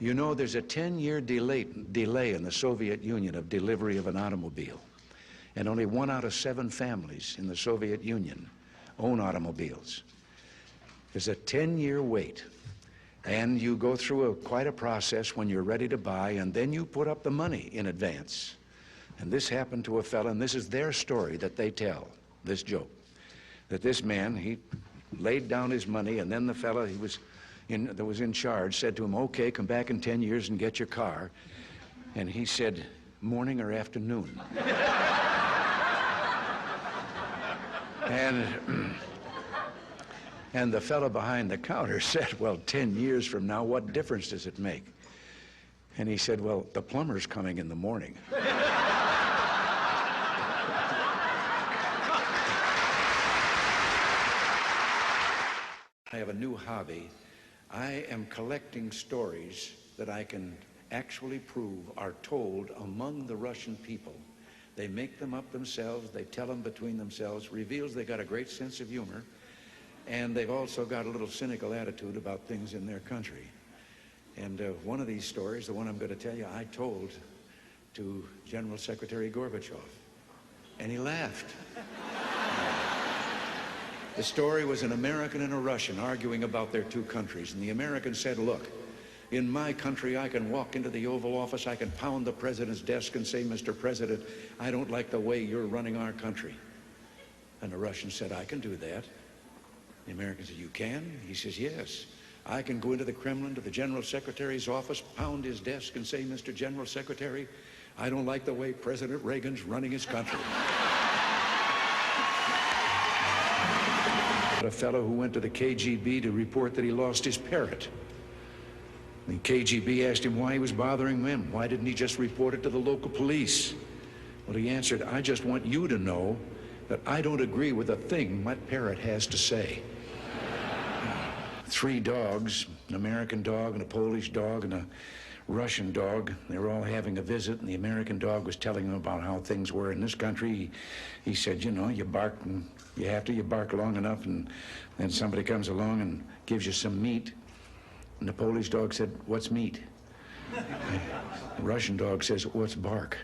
You know, there's a 10-year delay in the Soviet Union of delivery of an automobile. And only 1 out of 7 families in the Soviet Union own automobiles. There's a 10-year wait. And you go through quite a process when you're ready to buy, and then you put up the money in advance. And this happened to a fellow, and this is their story that they tell, this joke. That this man, he laid down his money, and then the fellow that was in charge said to him, okay, come back in 10 years and get your car. And he said, morning or afternoon? And the fellow behind the counter said, well, 10 years from now, what difference does it make? And he said, well, the plumber's coming in the morning. I have a new hobby. I am collecting stories that I can actually prove are told among the Russian people. They make them up themselves, they tell them between themselves, reveals they got a great sense of humor, and they've also got a little cynical attitude about things in their country. And one of these stories, the one I'm going to tell you, I told to General Secretary Gorbachev, and he laughed. The story was an American and a Russian arguing about their two countries, and the American said, look, in my country, I can walk into the Oval Office, I can pound the president's desk and say, Mr. President, I don't like the way you're running our country. And the Russian said, I can do that. The American said, you can? He says, yes. I can go into the Kremlin, to the General Secretary's office, pound his desk and say, Mr. General Secretary, I don't like the way President Reagan's running his country. A fellow who went to the KGB to report that he lost his parrot. The KGB asked him why he was bothering them. Why didn't he just report it to the local police? Well, he answered, I just want you to know that I don't agree with a thing my parrot has to say. 3 dogs, an American dog and a Polish dog and a Russian dog, they were all having a visit, and the American dog was telling them about how things were in this country. He said, you know, you bark and you bark long enough, and then somebody comes along and gives you some meat. And the Polish dog said, what's meat? The Russian dog says, what's bark?